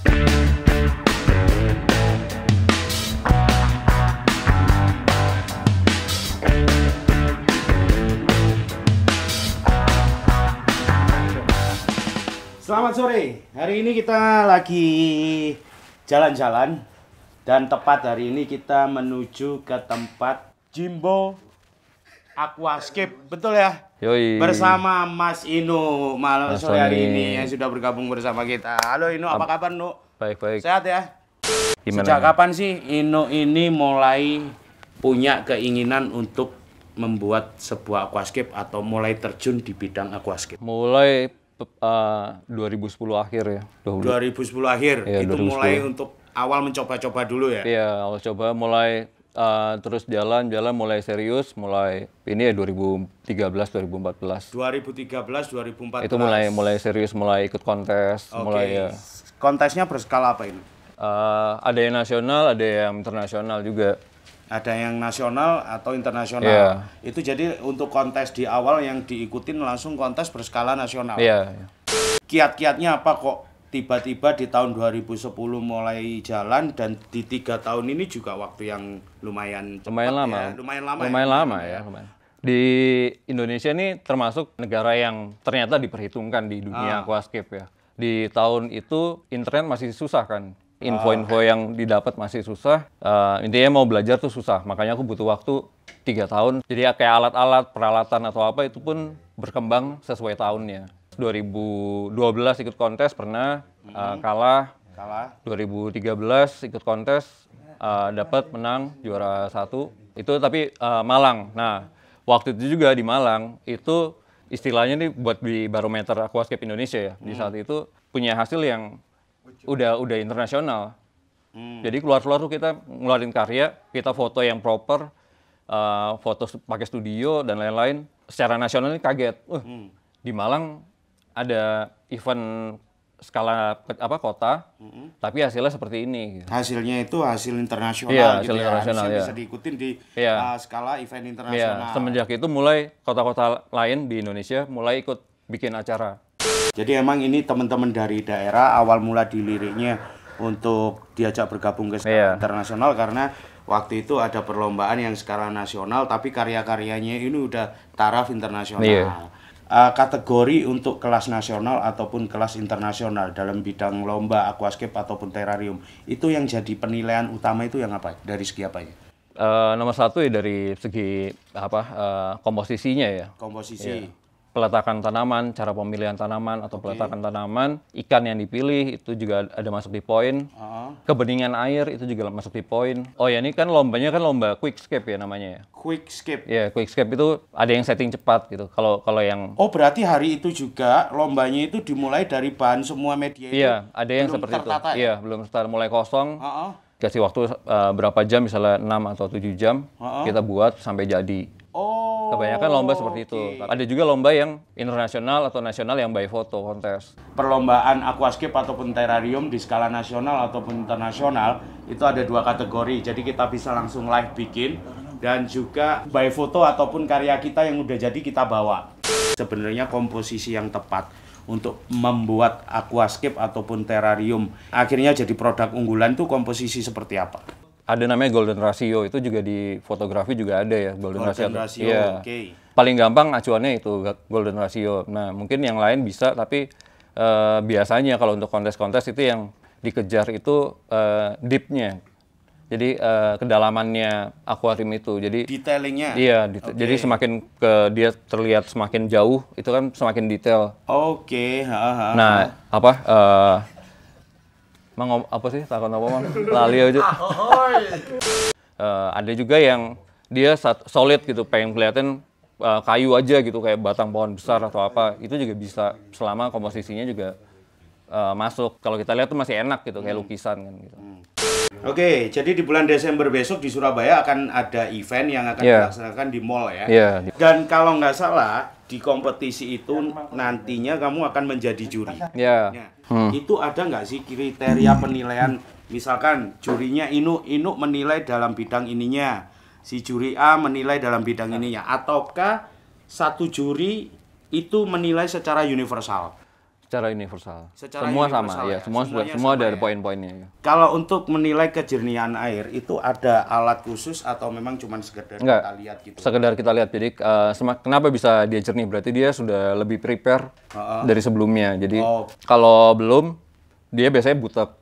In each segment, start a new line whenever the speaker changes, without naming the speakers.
Selamat sore, hari ini kita lagi jalan-jalan dan tepat hari ini kita menuju ke tempat Jimbo Aquascape, betul ya?
Yoi.
Bersama Mas Inu malam sore hari ini yang sudah bergabung bersama kita. Halo Inu, apa kabar Inu?
Baik-baik.
Sehat ya?
Gimana?
Sejak kapan sih Inu ini mulai punya keinginan untuk membuat sebuah aquascape atau mulai terjun di bidang aquascape?
Mulai 2010 akhir ya.
2010 akhir,
ya,
itu
2010.
mulai untuk awal mencoba-coba dulu ya?
Iya, awal coba mulai terus jalan mulai serius, mulai ini ya 2013 2014.
2013 2014.
Itu mulai serius, mulai ikut kontes, mulai ya.
Kontesnya berskala apa ini?
Ada yang nasional, ada yang internasional juga.
Ada yang nasional atau internasional.
Iya.
Itu jadi untuk kontes di awal yang diikutin langsung kontes berskala nasional.
Iya.
Kiat-kiatnya apa kok tiba-tiba di tahun 2010 mulai jalan dan di 3 tahun ini juga waktu yang lumayan cepat
Lama.
ya? Lumayan
lama ya. Di Indonesia ini termasuk negara yang ternyata diperhitungkan di dunia aquascape ya. Di tahun itu internet masih susah kan. Info-info yang didapat masih susah. Intinya mau belajar tuh susah. Makanya aku butuh waktu 3 tahun. Jadi kayak alat-alat, peralatan atau apa itu pun berkembang sesuai tahunnya. 2012 ikut kontes pernah, kalah. 2013 ikut kontes, dapat menang juara 1. Itu tapi Malang. Nah, waktu itu juga di Malang itu istilahnya nih buat di barometer aquascape Indonesia ya. Di saat itu punya hasil yang udah internasional. Jadi keluar tuh kita ngeluarin karya, kita foto yang proper, foto pakai studio dan lain-lain. Secara nasional ini kaget. Di Malang ada event skala kota, tapi hasilnya seperti ini.
Hasilnya itu hasil internasional,
iya,
gitu
hasil
ya.
internasional,
Harusnya
ya.
bisa diikutin di skala event
Iya,
internasional.
semenjak itu mulai kota-kota lain di Indonesia mulai ikut bikin acara.
Jadi emang ini teman-teman dari daerah awal mula diliriknya untuk diajak bergabung ke skala internasional karena waktu itu ada perlombaan yang skala nasional tapi karya-karyanya ini udah taraf internasional. Kategori untuk kelas nasional ataupun kelas internasional dalam bidang lomba aquascape ataupun terrarium itu yang jadi penilaian utama itu yang apa? Dari segi apa ya?
Nomor 1 ya dari segi komposisinya ya.
Komposisi.
Iya. Peletakan tanaman, cara pemilihan tanaman atau peletakan tanaman, ikan yang dipilih itu juga ada masuk di poin. Kebeningan air itu juga masuk di poin. Oh ya, ini kan lombanya kan lomba quickscape ya namanya ya.
Quickscape.
Ya, quickscape itu ada yang setting cepat gitu. Kalau yang
berarti hari itu juga lombanya itu dimulai dari bahan semua media itu.
Iya, ada yang seperti itu.
Ya?
Iya, belum start, mulai kosong. Kasih waktu berapa jam, misalnya 6 atau 7 jam, kita buat sampai jadi. Kebanyakan lomba seperti itu. Ada juga lomba yang internasional atau nasional yang by foto kontes.
Perlombaan aquascape ataupun terrarium di skala nasional ataupun internasional itu ada 2 kategori. Jadi kita bisa langsung live bikin dan juga by foto ataupun karya kita yang udah jadi kita bawa. Sebenarnya komposisi yang tepat untuk membuat aquascape ataupun terrarium akhirnya jadi produk unggulan tuh komposisi seperti apa?
Ada namanya golden ratio, itu juga di fotografi juga ada ya golden ratio.
Iya.
Paling gampang acuannya itu golden ratio. Nah, mungkin yang lain bisa, tapi biasanya kalau untuk kontes-kontes itu yang dikejar itu deepnya. Jadi kedalamannya akuarium itu. Jadi
detailingnya.
Iya, jadi semakin dia terlihat semakin jauh, itu kan semakin detail. Nah, apa sih takon apa mang lali aja. Ada juga yang dia solid gitu, pengen kelihatan kayu aja gitu kayak batang pohon besar atau apa, itu juga bisa selama komposisinya juga masuk. Kalau kita lihat tuh masih enak gitu kayak lukisan kan gitu.
Oke, jadi di bulan Desember besok di Surabaya akan ada event yang akan dilaksanakan di mall ya. Dan kalau nggak salah di kompetisi itu nantinya kamu akan menjadi juri. Itu ada nggak sih kriteria penilaian? Misalkan jurinya Inu menilai dalam bidang ininya, si juri A menilai dalam bidang ininya, ataukah satu juri itu menilai secara universal?
Secara universal.
Secara
semua
universal
sama, ya. Semua
Semuanya
semua
sama
ada
ya?
poin-poinnya. Ya.
Kalau untuk menilai kejernihan air itu ada alat khusus atau memang cuma sekedar
Enggak,
kita lihat gitu?
sekedar kita lihat. Jadi kenapa bisa dia jernih? Berarti dia sudah lebih prepare dari sebelumnya. Jadi kalau belum, dia biasanya butek.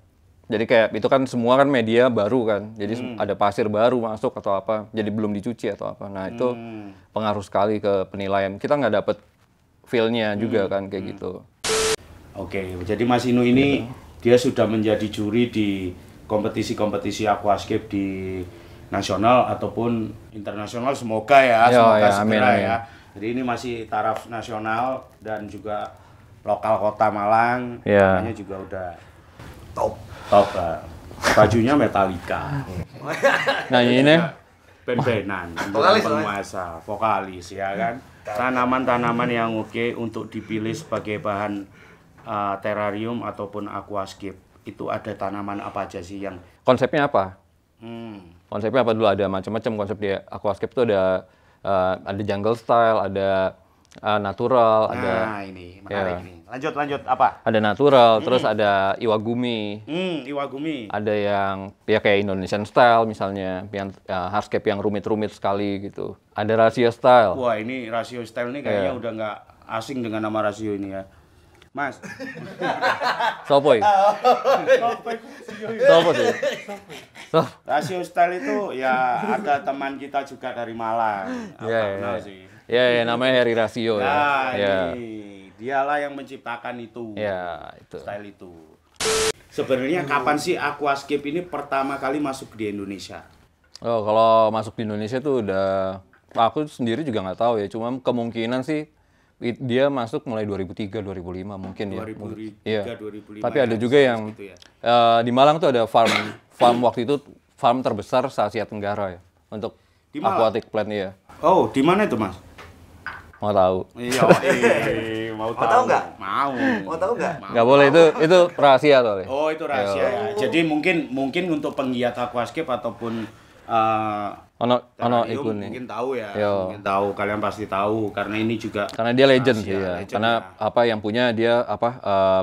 Jadi kayak itu kan semua kan media baru kan. Jadi ada pasir baru masuk atau apa. Jadi belum dicuci atau apa. Nah itu pengaruh sekali ke penilaian. Kita nggak dapet feel-nya juga kan kayak gitu.
Oke, jadi Mas Inu ini dia sudah menjadi juri di kompetisi-kompetisi aquascape di nasional ataupun internasional, semoga ya, semoga segera
amin.
ya. Jadi ini masih taraf nasional dan juga lokal Kota Malang, namanya juga udah top lah. Bajunya Metallica.
Nah ini
Ben-benan, penguasa, vokalis ya kan. Tanaman-tanaman yang oke untuk dipilih sebagai bahan terrarium ataupun aquascape. Itu ada tanaman apa aja sih yang
konsepnya apa? Konsepnya apa dulu? Ada macam-macam konsep di aquascape itu ada jungle style, ada natural, ada
ini menarik ini. Lanjut apa?
Ada natural, terus ada iwagumi.
Iwagumi.
Ada yang ya kayak Indonesian style misalnya, yang hardscape yang rumit-rumit sekali gitu. Ada rasio style.
Wah, ini rasio style ini kayaknya udah nggak asing dengan nama rasio ini ya. Mas.
Sopoi. Sopo sih?
Rasio style itu ya ada teman kita juga dari Malang.
Iya. Ya, namanya Heri Rasio ya.
Ini dialah yang menciptakan itu.
Ya, itu.
Style itu. Sebenarnya kapan sih aquascape ini pertama kali masuk di Indonesia?
Oh, kalau masuk di Indonesia tuh udah aku sendiri juga nggak tahu ya. Cuma kemungkinan sih dia masuk mulai 2003 2005 mungkin
2003,
ya.
2005.
Tapi ada juga yang gitu ya. Di Malang tuh ada farm waktu itu farm terbesar se-Asia Tenggara ya untuk aquatic plant ya.
Oh, di mana itu, Mas?
Mau tahu?
Iya, mau tahu nggak? Mau tahu nggak?
Nggak boleh, itu rahasia soalnya.
Oh, itu rahasia ya. Jadi mungkin untuk penggiat aquascape ataupun
ikut nih.
Mungkin tahu ya. Mungkin tahu, kalian pasti tahu karena ini juga
karena dia legend sih ya. Karena apa yang punya dia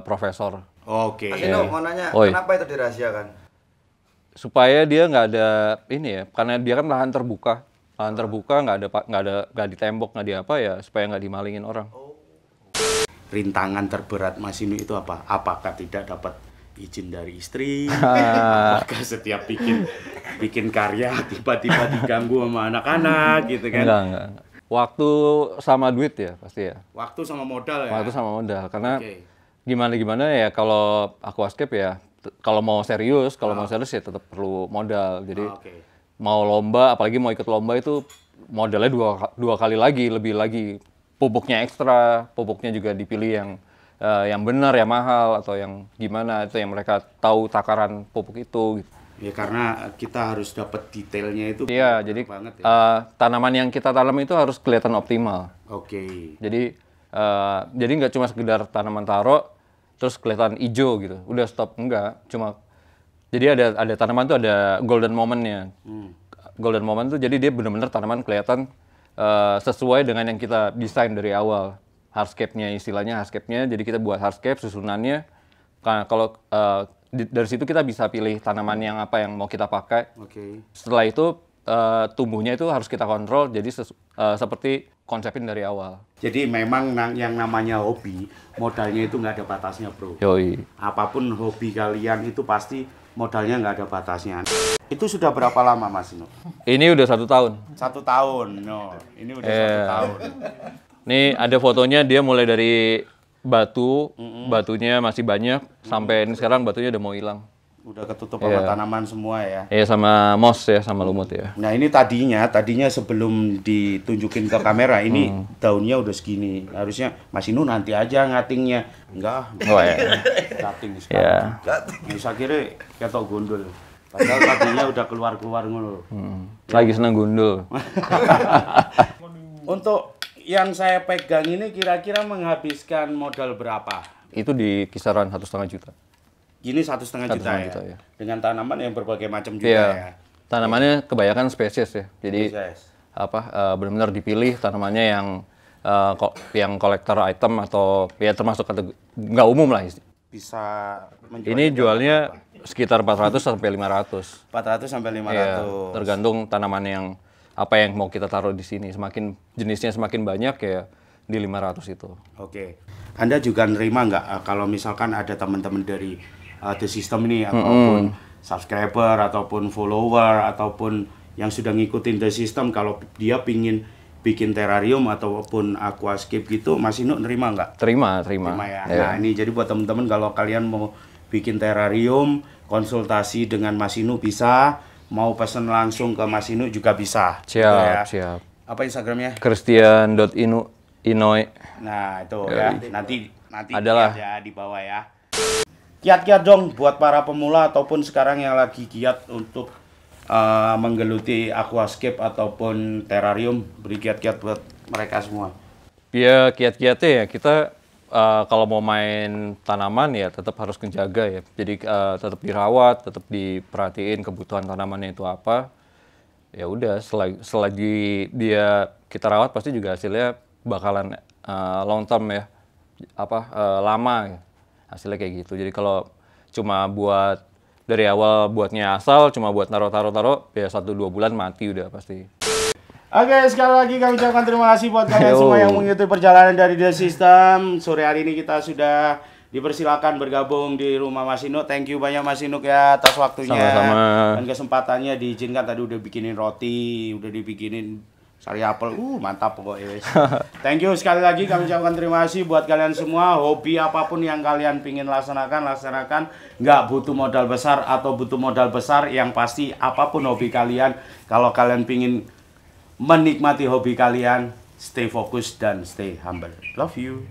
profesor.
Oke.
Asino mau nanya, kenapa itu dirahasiakan?
Supaya dia nggak ada ini ya, karena dia kan lahan terbuka nggak di tembok nggak di apa ya, supaya nggak dimalingin orang.
Rintangan terberat Mas Inu itu apa? Apakah tidak dapat izin dari istri? Apakah setiap bikin karya tiba-tiba diganggu sama anak-anak gitu kan?
Enggak. Waktu sama duit ya pasti ya.
Waktu sama modal ya.
Waktu sama modal karena gimana ya kalau aquascape ya kalau mau serius ya tetap perlu modal. Jadi mau lomba, apalagi mau ikut lomba itu modalnya dua kali lagi, lebih lagi. Pupuknya ekstra, pupuknya juga dipilih yang benar, yang mahal, atau yang gimana, itu yang mereka tahu takaran pupuk itu.
Ya karena kita harus dapat detailnya itu.
Iya, jadi banget, ya. Tanaman yang kita tanam itu harus kelihatan optimal.
Oke.
Jadi nggak cuma sekedar tanaman taruh, terus kelihatan hijau gitu, udah stop, enggak. Jadi ada tanaman tuh ada golden moment-nya. Golden moment tuh jadi dia benar-benar tanaman kelihatan sesuai dengan yang kita desain dari awal. Hardscape-nya istilahnya hardscape-nya. Jadi kita buat hardscape susunannya. Kalau dari situ kita bisa pilih tanaman yang apa yang mau kita pakai. Setelah itu tumbuhnya itu harus kita kontrol. Jadi seperti konsepin dari awal.
Jadi memang yang namanya hobi, modalnya itu nggak ada batasnya, bro.
Yoi.
Apapun hobi kalian itu pasti modalnya nggak ada batasnya. Itu sudah berapa lama, Mas Inu?
Ini udah 1 tahun.
1 tahun, no. Ini udah 1 tahun.
Nih ada fotonya, dia mulai dari batunya masih banyak, sampai ini sekarang batunya udah mau hilang.
Udah ketutup sama tanaman semua ya?
Iya, sama moss ya, sama lumut ya.
Nah ini tadinya sebelum ditunjukin ke kamera, ini daunnya udah segini. Harusnya Mas Inu nanti aja ngatingnya. Enggak.
Oh ya.
Cutting sekarang. Bisa kira ketok gundul. Padahal tadinya udah keluar-keluar ngono.
Lagi senang gundul.
Untuk yang saya pegang ini kira-kira menghabiskan modal berapa?
Itu di kisaran 1,5 juta.
Ini 1,5 juta ya? Dengan tanaman yang berbagai macam juga ya?
Tanamannya kebanyakan spesies ya. Jadi benar-benar dipilih tanamannya yang yang kolektor item atau ya termasuk nggak umum lah.
Bisa
ini jualnya sekitar 400 sampai 500.
400 sampai 500.
Ya, tergantung tanaman yang apa yang mau kita taruh di sini. Semakin jenisnya semakin banyak ya di 500 itu.
Oke. Anda juga nerima nggak kalau misalkan ada teman-teman dari The System ini ataupun subscriber ataupun follower ataupun yang sudah ngikutin The System, kalau dia pingin bikin terrarium ataupun aquascape gitu, Mas Inu nerima nggak?
Terima
ya. Nah, ini jadi buat teman-teman kalau kalian mau bikin terrarium, konsultasi dengan Mas Inu bisa, mau pesen langsung ke Mas Inu juga bisa.
Siap,
gitu ya.
siap.
Apa Instagramnya?
Christian.inoy.
Nah, itu ya. Nanti
adalah
ya di bawah ya. Kiat-kiat dong buat para pemula ataupun sekarang yang lagi giat untuk menggeluti aquascape ataupun terrarium, beri kiat-kiat buat mereka semua.
Ya, kiat-kiatnya ya kita kalau mau main tanaman ya tetap harus menjaga ya. Jadi tetap dirawat, tetap diperhatiin kebutuhan tanamannya itu apa. Ya udah, selagi dia kita rawat pasti juga hasilnya bakalan long term ya. Lama ya. Hasilnya kayak gitu. Jadi kalau cuma buat dari awal buatnya asal cuma buat taruh ya 1-2 bulan mati udah pasti.
Oke, sekali lagi kami ucapkan terima kasih buat kalian semua yang mengikuti perjalanan dari The System. Sore hari ini kita sudah dipersilakan bergabung di rumah Mas Inu. Thank you banyak Mas Inu ya atas waktunya.
Sama-sama.
Dan kesempatannya diizinkan tadi udah bikinin roti, udah dibikinin sari apel. Mantap pokoknya. Thank you sekali lagi kami ucapkan terima kasih buat kalian semua. Hobi apapun yang kalian pingin laksanakan. Nggak butuh modal besar atau butuh modal besar, yang pasti apapun hobi kalian, kalau kalian pingin menikmati hobi kalian, stay fokus dan stay humble. Love you.